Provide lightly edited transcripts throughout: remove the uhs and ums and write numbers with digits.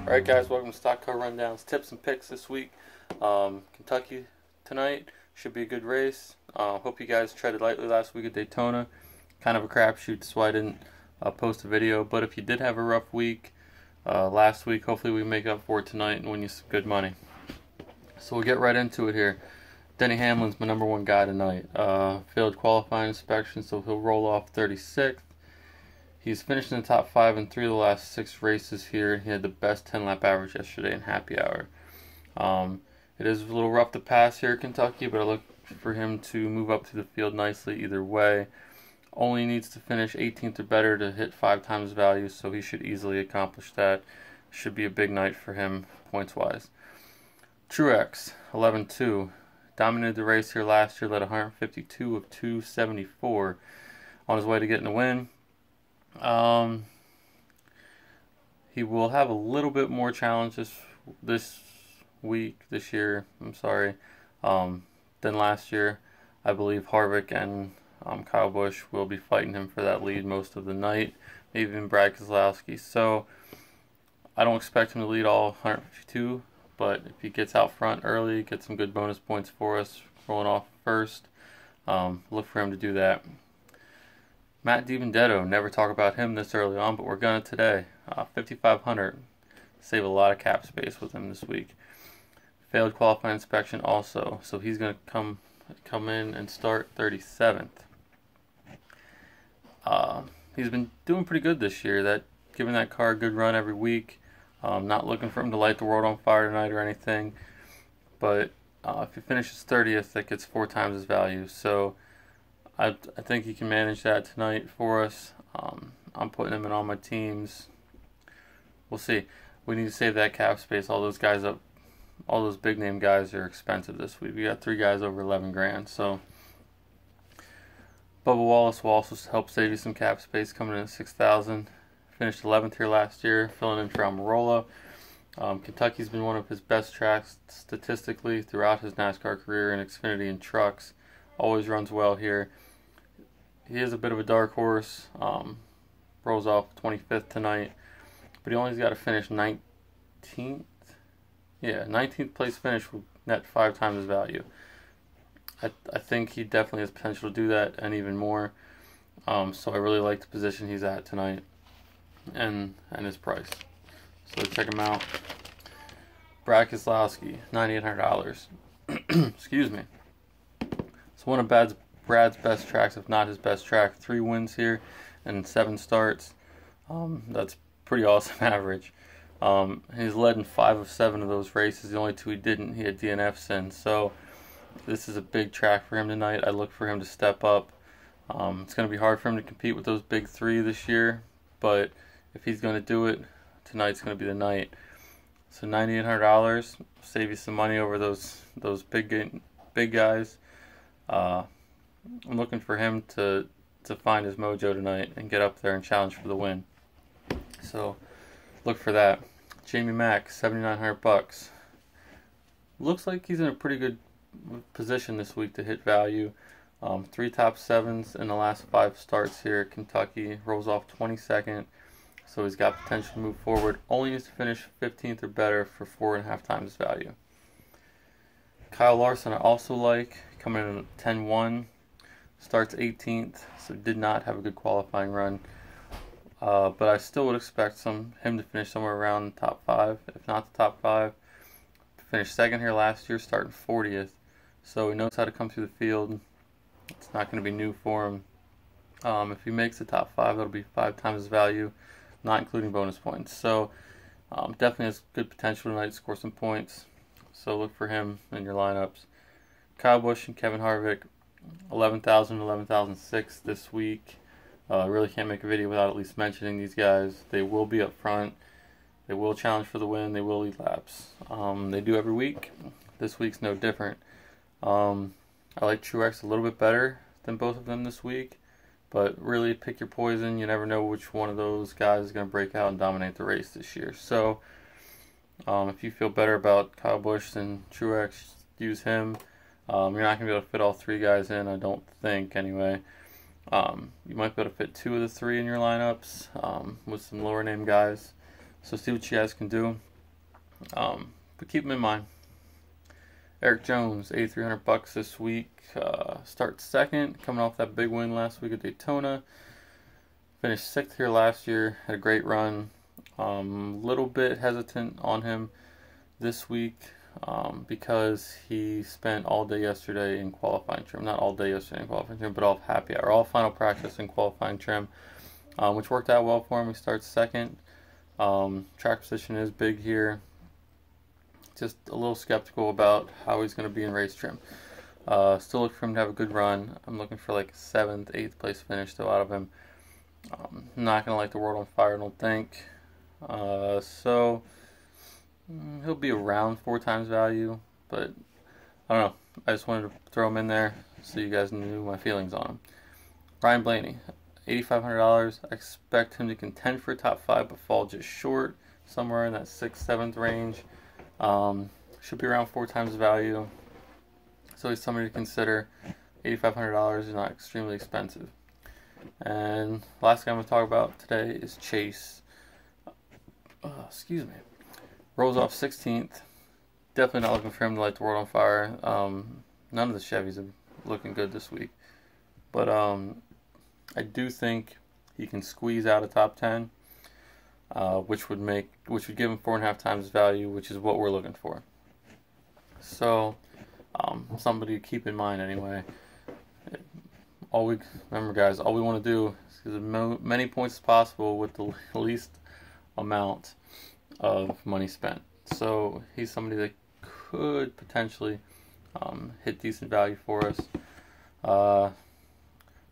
Alright guys, welcome to Stockcar Rundowns, tips and picks this week. Kentucky tonight, should be a good race. Hope you guys treaded lightly last week at Daytona. Kind of a crapshoot, so I didn't post a video. But if you did have a rough week last week, hopefully we make up for it tonight and win you some good money. So we'll get right into it here. Denny Hamlin's my number one guy tonight. Failed qualifying inspection, so he'll roll off 36th. He's finished in the top 5 in 3 of the last 6 races here. He had the best 10-lap average yesterday in happy hour. It is a little rough to pass here at Kentucky, but I look for him to move up to the field nicely either way. Only needs to finish 18th or better to hit 5 times value, so he should easily accomplish that. Should be a big night for him points-wise. Truex, 11-2. Dominated the race here last year, led 152 of 274 on his way to getting the win. He will have a little bit more challenges this year, than last year. I believe Harvick and Kyle Busch will be fighting him for that lead most of the night, maybe even Brad Keselowski. So I don't expect him to lead all 152, but if he gets out front early, gets some good bonus points for us, rolling off first, look for him to do that. Matt DiBenedetto, never talk about him this early on, but we're going to today. 5,500. Save a lot of cap space with him this week. Failed qualifying inspection also, so he's going to come in and start 37th. He's been doing pretty good this year, giving that car a good run every week. Not looking for him to light the world on fire tonight or anything, but if he finishes 30th, that gets 4 times his value. So I think he can manage that tonight for us. I'm putting him in all my teams. We'll see. We need to save that cap space. All those guys up, all those big name guys are expensive this week. We got 3 guys over 11 grand. So Bubba Wallace will also help save you some cap space, coming in at 6,000. Finished 11th here last year, filling in for Almirola. Kentucky's been one of his best tracks statistically throughout his NASCAR career in Xfinity and trucks. Always runs well here. He is a bit of a dark horse. Rolls off 25th tonight, but he only's got to finish 19th. Yeah, 19th place finish will net 5 times his value. I think he definitely has potential to do that and even more. So I really like the position he's at tonight and his price. So let's check him out. Brad Keselowski, $9,800. Excuse me. It's one of Brad's best tracks, if not his best track. 3 wins here and 7 starts. That's pretty awesome average. He's led in 5 of 7 of those races. The only 2 he didn't, he had DNFs in. So this is a big track for him tonight. I look for him to step up. It's going to be hard for him to compete with those big 3 this year, but if he's going to do it, tonight's going to be the night. So $9,800, save you some money over those big guys. I'm looking for him to find his mojo tonight and get up there and challenge for the win. So look for that. Jamie Mack, $7,900. Looks like he's in a pretty good position this week to hit value. 3 top 7s in the last 5 starts here at Kentucky. Rolls off 22nd, so he's got potential to move forward. Only needs to finish 15th or better for 4.5 times his value. Kyle Larson I also like, coming in at 10-1. Starts 18th, so did not have a good qualifying run. But I still would expect him to finish somewhere around the top 5, if not the top 5. Finished 2nd here last year, starting 40th. So he knows how to come through the field. It's not going to be new for him. If he makes the top 5, that'll be 5 times his value, not including bonus points. So definitely has good potential tonight to score some points. So look for him in your lineups. Kyle Busch and Kevin Harvick, 11,000, 11,006 this week. Really can't make a video without at least mentioning these guys. They will be up front. They will challenge for the win. They will lead laps. They do every week. This week's no different. I like Truex a little bit better than both of them this week, but really pick your poison. You never know which one of those guys is going to break out and dominate the race this year. So if you feel better about Kyle Busch than Truex, use him. You're not going to be able to fit all 3 guys in, I don't think, anyway. You might be able to fit 2 of the 3 in your lineups with some lower name guys. So see what you guys can do. But keep them in mind. Erik Jones, $8,300 this week. Starts second, coming off that big win last week at Daytona. Finished sixth here last year. Had a great run. Little bit hesitant on him this week because he spent all day yesterday in qualifying trim. Not all day yesterday in qualifying trim, but all happy hour, all final practice in qualifying trim, which worked out well for him. He starts second. Track position is big here. Just a little skeptical about how he's going to be in race trim. Still looking for him to have a good run. I'm looking for like 7th, 8th place finish still out of him. Not going to light the world on fire, I don't think. So he'll be around 4 times value, but I don't know. I just wanted to throw him in there so you guys knew my feelings on him. Ryan Blaney, $8,500. I expect him to contend for top 5, but fall just short, somewhere in that 6th, 7th range. Should be around 4 times value. So he's somebody to consider. $8,500 is not extremely expensive. And last guy I'm going to talk about today is Chase. Excuse me. Rolls off 16th. Definitely not looking for him to light the world on fire. None of the Chevys are looking good this week. But I do think he can squeeze out a top 10. Which would give him 4.5 times value, which is what we're looking for. So, somebody to keep in mind anyway. Remember, guys, all we want to do is get as many points as possible with the least amount of money spent. So he's somebody that could potentially hit decent value for us.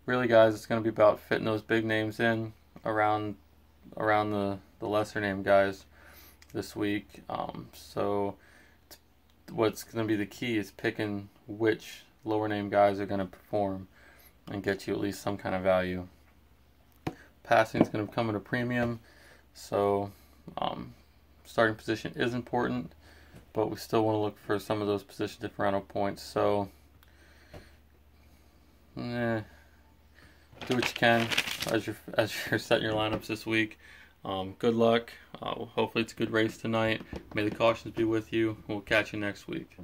Really, guys, it's going to be about fitting those big names in around the lesser name guys this week. So what's going to be the key is picking which lower name guys are going to perform and get you at least some kind of value. Passing is going to come at a premium, so starting position is important, but we still want to look for some of those position differential points. So do what you can as you're setting your lineups this week. Good luck. Hopefully it's a good race tonight. May the cautions be with you. We'll catch you next week.